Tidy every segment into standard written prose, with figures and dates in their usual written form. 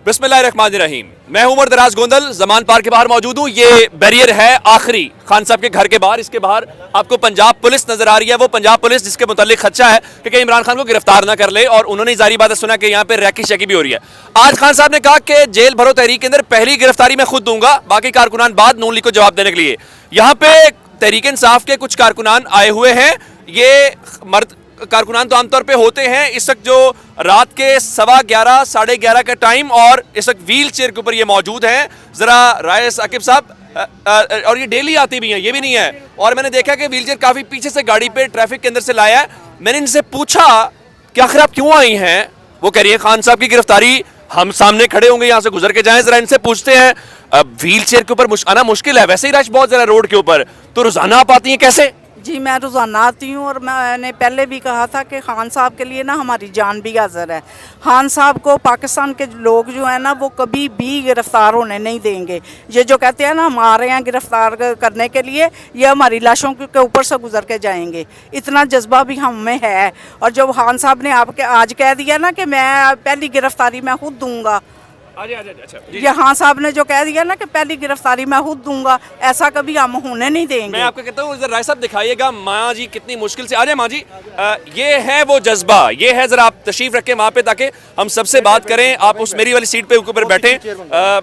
बिस्मिल्लाहिर्रहमानिर्रहीम। मैं हूं उमर दराज गोंदल, जमान पार्क के बाहर मौजूद हूं। ये बैरियर है आखिरी खान साहब के घर के बाहर। इसके बाहर आपको पंजाब पुलिस नजर आ रही है, वो पंजाब पुलिस जिसके मुतालिक खदशा है कि कहीं इमरान खान को गिरफ्तार ना कर ले, और उन्होंने जारी बात सुना कि यहाँ पे रैकी शैकी भी हो रही है। आज खान साहब ने कहा कि जेल भरो तहरीक के अंदर पहली गिरफ्तारी मैं खुद दूंगा, बाकी कारकुनान बाद नून लीग को जवाब देने के लिए। यहाँ पे तहरीक इंसाफ के कुछ कारकुनान आए हुए हैं। ये मर्द कारकुनान तो आमतौर पे होते हैं। इस वक्त जो रात के 11:15 साढ़े 11 का टाइम, और इस वक्त व्हील चेयर के ऊपर ये मौजूद हैं। जरा राय साकिब साहब, और ये डेली आती भी हैं, ये भी नहीं है। और मैंने देखा कि व्हील चेयर काफी पीछे से गाड़ी पे ट्रैफिक के अंदर से लाया है। मैंने इनसे पूछा कि आखिर आप क्यों आई हैं। वो कह रही है खान साहब की गिरफ्तारी, हम सामने खड़े होंगे, यहाँ से गुजर के जाएं। जरा इनसे पूछते हैं, व्हील चेयर के ऊपर आना मुश्किल है, वैसे ही रश बहुत जरा रोड के ऊपर, तो रोजाना आप आती हैं कैसे? जी मैं रोज़ाना आती हूँ, और मैंने पहले भी कहा था कि खान साहब के लिए ना हमारी जान भी हाज़िर है। खान साहब को पाकिस्तान के लोग जो है ना वो कभी भी गिरफ़्तार होने नहीं देंगे। ये जो कहते हैं ना हम आ रहे हैं गिरफ़्तार करने के लिए, ये हमारी लाशों के ऊपर से गुजर के जाएंगे, इतना जज्बा भी हम में है। और जब खान साहब ने आपके आज कह दिया ना कि मैं पहली गिरफ़्तारी मैं खुद दूँगा, अच्छा, ये खान साहब ने जो कह दिया ना कि पहली गिरफ्तारी मैं खुद दूंगा, ऐसा कभी हम होने नहीं देंगे। मैं आपको कहता हूँ राय साहब दिखाइएगा माँ जी कितनी मुश्किल से आ जाए। माँ जी, ये है वो जज्बा, ये है, जरा आप तशरीफ रखें वहाँ पे ताकि हम सबसे बात करें। आप उस मेरी वाली सीट पे ऊपर बैठे,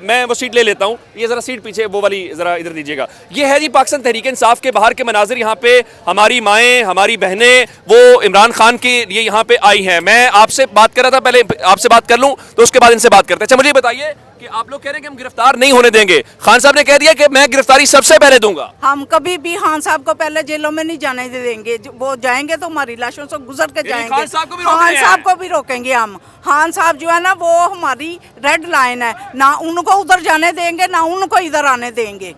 मैं वो सीट ले लेता हूँ। ये जरा सीट पीछे वो वाली जरा इधर दीजिएगा। ये है जी पाकिस्तान तहरीक इंसाफ के बाहर के मनाजिर। यहाँ पे हमारी माएँ, हमारी बहनें वो इमरान खान के लिए यहाँ पे आई हैं। मैं आपसे बात कर रहा था, पहले आपसे बात कर लूँ तो उसके बाद इनसे बात करते हैं। अच्छा मुझे बताइए कि आप लोग कह रहे हैं कि हम गिरफ्तार नहीं होने देंगे, खान साहब ने कह दिया कि मैं गिरफ्तारी सबसे पहले दूंगा। हम कभी भी खान साहब को पहले जेलों में नहीं जाने देंगे। वो जाएंगे तो हमारी लाशों से गुजर के जाएंगे। खान साहब को भी रोकेंगे हम। खान साहब जो है ना वो हमारी रेड लाइन है, ना उनको उधर जाने देंगे ना उनको इधर आने देंगे।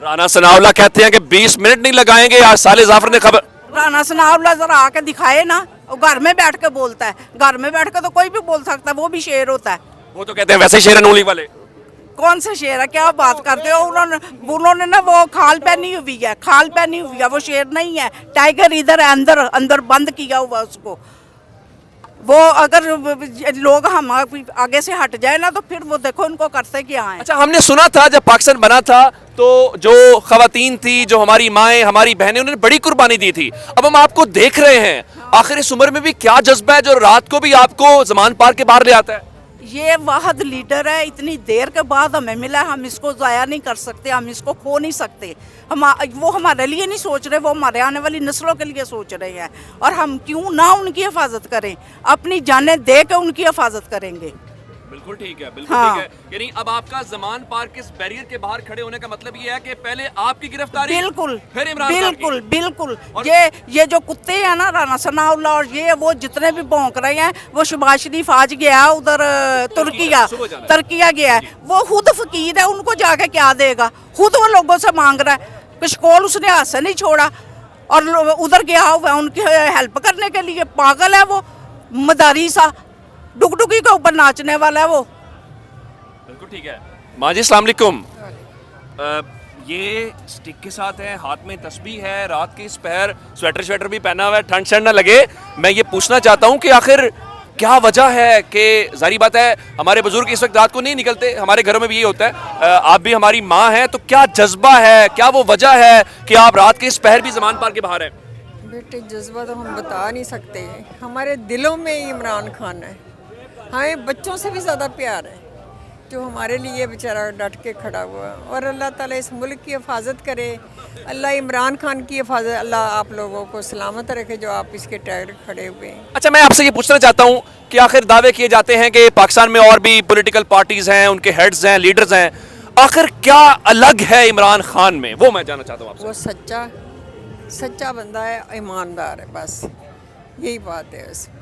राना सनाउल्लाह कहते हैं कि 20 मिनट नहीं लगाएंगे। आज साले जाफर ने खबर, राना सनाउल्लाह जरा आके दिखाए ना, वो घर में बैठ के बोलता है। घर में बैठ के तो कोई भी बोल सकता है, वो भी शेर होता है। वो तो कहते हैं वैसे शेर नून लीग वाले। कौन सा शेर है, क्या बात करते हो? उन्होंने ना वो खाल पहनी हुई है, खाल पहनी हुई है, वो शेर नहीं है। टाइगर इधर है, अंदर अंदर बंद किया हुआ उसको। वो अगर लोग हम आगे से हट जाए ना तो फिर वो देखो उनको करते क्या है। अच्छा, हमने सुना था जब पाकिस्तान बना था तो जो खवातीन थी, जो हमारी माएँ, हमारी बहनें, उन्होंने बड़ी कुर्बानी दी थी। अब हम आपको देख रहे हैं, आखिर इस उम्र में भी क्या जज्बा है जो रात को भी आपको जमान पार्क के बाहर ले आता है? ये वाहद लीडर है, इतनी देर के बाद हमें मिला, हम इसको ज़ाया नहीं कर सकते, हम इसको खो नहीं सकते। वो हमारे लिए नहीं सोच रहे, वो हमारे आने वाली नस्लों के लिए सोच रहे हैं। और हम क्यों ना उनकी हिफाजत करें, अपनी जानें दे के उनकी हिफाजत करेंगे। बिल्कुल ठीक है, बिल्कुल ठीक है। यानी अब आपका जमान पार्क के बैरियर के बाहर खड़े होने का मतलब ये है कि पहले आपकी गिरफ्तारी, बिल्कुल फिर इमरान खान की। बिल्कुल। ये जो कुत्ते हैं ना, राना सनाउल्लाह और ये वो जितने भी भौंक रहे हैं, वो शहबाज शरीफ आज गया उधर तुर्किया गया है। वो खुद फकीर है, उनको जाके क्या देगा? खुद वो लोगों से मांग रहा है। कशकोल उसने हाथ से नहीं छोड़ा और उधर गया हुआ उनकी हेल्प करने के लिए। पागल है वो, मदारी सा, डुगडुगी के ऊपर नाचने वाला है वो। बिल्कुल ठीक है। माँ जी अस्सलाम वालेकुम। ये स्टिक के साथ है, हाथ में तस्बीह है, रात के इस पहर स्वेटर भी पहना हुआ है, ठंड शंड ना लगे। मैं ये पूछना चाहता हूँ कि आखिर क्या वजह है कि जारी बात है हमारे बुजुर्ग इस वक्त रात को नहीं निकलते, हमारे घरों में भी ये होता है, आप भी हमारी माँ हैं, तो क्या जज्बा है, क्या वो वजह है कि आप रात के इस पहर भी जमान पार्क के बाहर हैं? बेटे जज्बा तो हम बता नहीं सकते, हमारे दिलों में इमरान खान है, हमें बच्चों से भी ज़्यादा प्यार है जो हमारे लिए बेचारा डट के खड़ा हुआ है। और अल्लाह ताला इस मुल्क की हिफाजत करे, अल्लाह इमरान खान की हिफाजत, अल्लाह आप लोगों को सलामत रखे जो आप इसके टैग खड़े हुए हैं। अच्छा, मैं आपसे ये पूछना चाहता हूँ कि आखिर दावे किए जाते हैं कि पाकिस्तान में और भी पॉलिटिकल पार्टीज़ हैं, उनके हेड्स हैं, लीडर्स हैं, आखिर क्या अलग है इमरान खान में, वो मैं जानना चाहता हूँ आपसे। वो सच्चा बंदा है, ईमानदार है, बस यही बात है उसमें।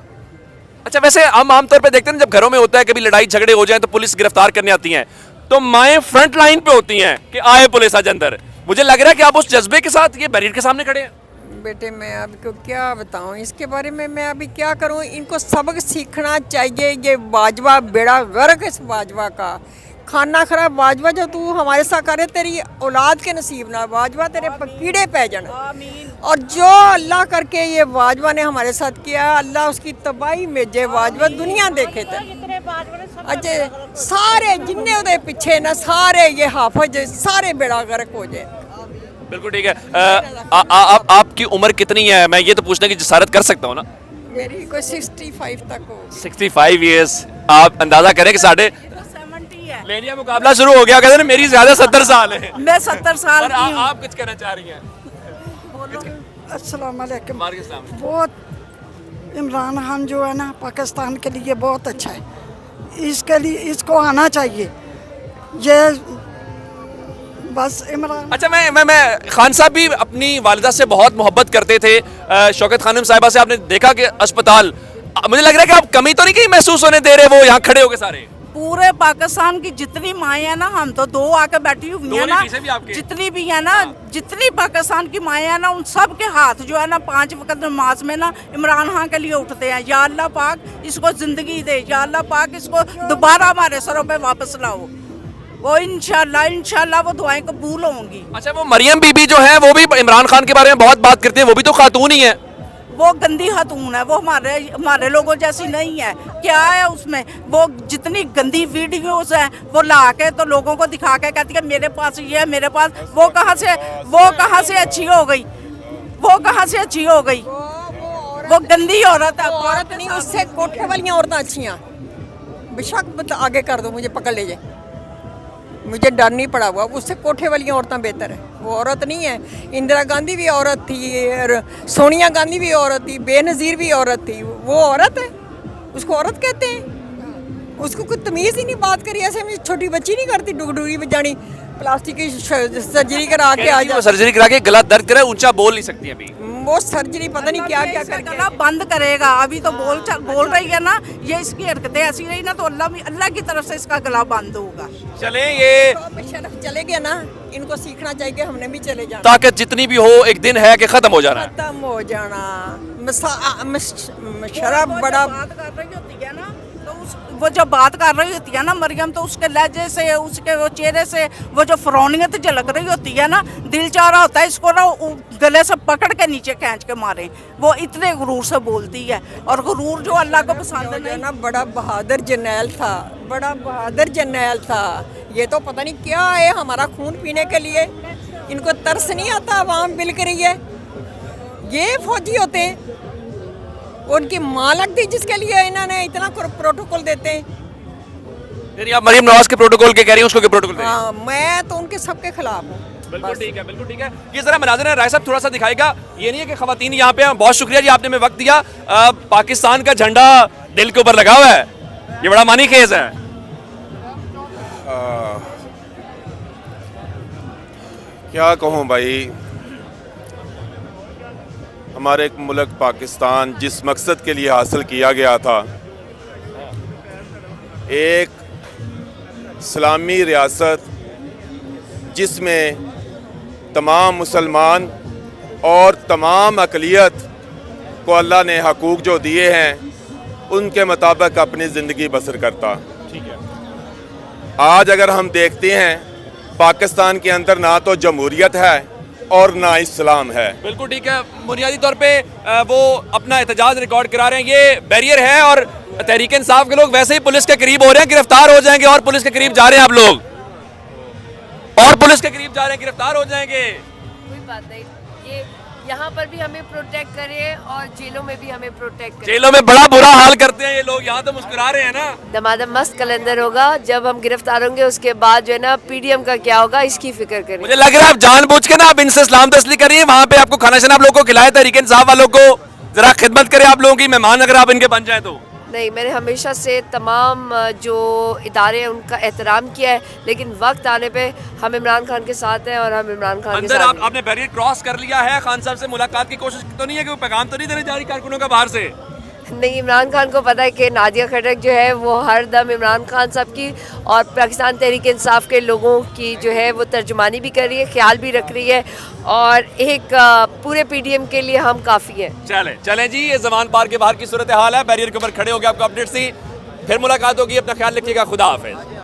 अच्छा, वैसे हम आमतौर पे देखते हैं जब घरों में होता है कभी लड़ाई झगड़े हो जाए तो पुलिस गिरफ्तार करने आती है, तो माएँ फ्रंट लाइन पे होती हैं कि आए पुलिस आज अंदर। मुझे लग रहा है कि आप उस जज्बे के साथ ये बैरियर के सामने खड़े हैं। बेटे मैं आपको क्या बताऊं इसके बारे में, मैं अभी क्या करूं, इनको सबक सीखना चाहिए। ये बाजवा बेड़ा गर्क इस बाजवा का, खाना खराब बाजवा, जो तू हमारे साथ करे तेरी औलाद के नसीब ना बाजवा, तेरे कीड़े पै जाना। और जो अल्लाह करके ये बाजवा ने हमारे साथ किया, अल्लाह उसकी तबाही में जे बाजवा दुनिया देखे थे। अजे सारे जिन्ने उहदे पिछे ना सारे ये हाफज सारे बेड़ा गर्क हो जाए। बिल्कुल ठीक है। आपकी उम्र कितनी है? मैं ये तो पूछने की जसारत कर सकता हूँ ना? मेरी कोई 65 तक हो। 65 ईयर्स। आप अंदाजा करें कि साढ़े 70 है। लेनिया मुकाबला शुरू हो गया। कहते हैं ना मेरी ज्यादा 70 साल है। मैं 70 साल और की हूँ। आप कुछ कहना चाह रही हैं? अस्सलाम वालेकुम। वालेकुम सलाम। बहुत इमरान खान जो है ना पाकिस्तान के लिए बहुत अच्छा है, इसके लिए इसको आना चाहिए। ये बस इमरान अच्छा, मैं खान साहब भी अपनी वालिदा से बहुत मोहब्बत करते थे। शौकत खानम साहिबा से आपने देखा कि अस्पताल, मुझे लग रहा है कि आप कमी तो नहीं कहीं महसूस होने दे रहे वो यहाँ खड़े होके सारे? पूरे पाकिस्तान की जितनी माएँ हैं ना, हम तो 2 आके बैठी हुई हैं ना, पीछे भी आपके? जितनी भी है ना, जितनी पाकिस्तान की माएँ हैं ना, उन सब के हाथ जो है ना 5 वक्त नमाज में ना इमरान खान के लिए उठते हैं। या अल्लाह पाक इसको जिंदगी दे, या अल्लाह पाक इसको दोबारा हमारे सरों पे वापस लाओ। वो इंशाल्लाह वो दुआएं कबूल होंगी। अच्छा, वो मरियम बीबी जो है वो भी इमरान खान के बारे में बहुत बात करती है, वो भी तो खातून ही है। वो गंदी खातून है, वो हमारे लोगों जैसी नहीं है। क्या है उसमें? वो जितनी गंदी वीडियोस है वो ला के तो लोगों को दिखा के कहती है मेरे पास ये है, मेरे पास वो कहाँ से अच्छी हो गई? वो कहाँ से अच्छी हो गई? वो गंदी औरत है। औरत नहीं, उससे कोठे वाली औरतें अच्छियाँ। बेशक आगे कर दो, मुझे पकड़ ले जाए, मुझे डर नहीं पड़ा हुआ। उससे कोठे वाली औरतें बेहतर है। वो औरत नहीं है। इंदिरा गांधी भी औरत थी और सोनिया गांधी भी औरत थी, बेनज़ीर भी औरत थी। वो औरत है, उसको औरत कहते हैं? उसको कोई तमीज़ ही नहीं बात करी। ऐसे छोटी बच्ची नहीं करती डुगडुगी में जानी, प्लास्टिक की सर्जरी करा के आ जाए। सर्जरी करा के गला दर्द करे, ऊंचा बोल नहीं सकती अभी वो सर्जरी पता नहीं क्या क्या करके गला बंद करेगा। अभी तो बोल रही है ना, ये इसकी हरकतें ऐसी रही ना तो अल्लाह की तरफ से इसका गला बंद होगा। चले ये शरफ चले गए ना, इनको सीखना चाहिए, हमने भी चले जाना। ताकत जितनी भी हो एक दिन है कि खत्म हो जाना है। खत्म हो जाना। शराब बड़ा बात कर रही होती है ना, तो वो जब बात कर रही होती है ना मरियम, तो उसके लहजे से, उसके वो चेहरे से वो जो फरौनियत झलक रही होती है ना, दिल चाह रहा होता है इसको ना गले से पकड़ के नीचे खींच के मारे। वो इतने गुरूर से बोलती है, और गुरूर जो अल्लाह को पसंद नहीं। ना बड़ा बहादुर जर्नैल था, बड़ा बहादुर जर्नैल था। ये तो पता नहीं क्या है, हमारा खून पीने के लिए इनको तरस नहीं आता। आवाम बिल्क रही है, ये फौजी होते हैं। उनकी माँ लगती जिसके लिए इन्होंने इतना प्रोटोकॉल देते हैं। यानी आप मरियम नवाज के प्रोटोकॉल के कह रही हैं, उसको के प्रोटोकॉल दे रही हैं? हाँ, मैं तो उनके सबके खिलाफ हूँ। बिल्कुल ठीक है, बिल्कुल ठीक है। ये जरा मनाज़िर है, राय साहब थोड़ा सा दिखाएगा। ये नहीं है कि खवातीन यहाँ पे हैं। बहुत शुक्रिया जी, आपने हमें वक्त दिया। पाकिस्तान का झंडा दिल के ऊपर लगा हुआ है, ये बड़ा मानी खेज है। क्या कहूँ भाई, हमारे एक मुल्क पाकिस्तान जिस मकसद के लिए हासिल किया गया था, एक इस्लामी रियासत जिसमें तमाम मुसलमान और तमाम अक़लियत को अल्लाह ने हकूक़ जो दिए हैं उनके मुताबिक अपनी ज़िंदगी बसर करता। ठीक है। आज अगर हम देखते हैं पाकिस्तान के अंदर ना तो जमहूरियत है और ना इस्लाम है। बिल्कुल ठीक है। बुनियादी तौर पे वो अपना एहतजाज रिकॉर्ड करा रहे हैं, ये बैरियर है, और तहरीक इंसाफ के लोग वैसे ही पुलिस के करीब हो रहे हैं, गिरफ्तार हो जाएंगे। और पुलिस के करीब जा रहे हैं आप लोग, और पुलिस के करीब जा रहे हैं, गिरफ्तार हो जाएंगे। कोई बात नहीं, ये यहाँ पर भी हमें प्रोटेक्ट करें और जेलों में भी हमें प्रोटेक्ट करें। जेलों में बड़ा बुरा हाल करते हैं ये लोग, यहाँ तो मुस्कुरा रहे हैं ना। दमादम मस्त कलंदर होगा, जब हम गिरफ्तार होंगे उसके बाद जो है ना पीडीएम का क्या होगा इसकी फिक्र करें। मुझे लग रहा है आप जानबूझ के ना आप इनसे इस्लाम तस्ली करिए, वहाँ पे आपको खाना शाना आप लोगों को खिलाए, तहरीक इंसाफ वालों को जरा खिदमत करें आप लोगों की, मेहमान अगर आप इनके बन जाए तो। नहीं, मैंने हमेशा से तमाम जो इदारे हैं उनका एहतराम किया है, लेकिन वक्त आने पे हम इमरान खान के साथ हैं और हम इमरान खान के अंदर साथ हैं। आपने बैरियर क्रॉस कर लिया है, खान साहब से मुलाकात की कोशिश तो नहीं है कि वो पैगाम तो नहीं देने जा रही कारकुनों का बाहर से? नहीं, इमरान खान को पता है कि नादिया खटक जो है वो हर दम इमरान खान साहब की और पाकिस्तान तहरीक इंसाफ के लोगों की जो है वो तर्जुमानी भी कर रही है, ख्याल भी रख रही है, और एक पूरे पीडीएम के लिए हम काफ़ी हैं। चलें जी, ये ज़मान पार के बाहर की सूरत हाल है, बैरियर के ऊपर खड़े हो गए, आपको अपडेट्स दी, फिर मुलाकात होगी, अपना ख्याल रखिएगा, खुदा हाफिज़।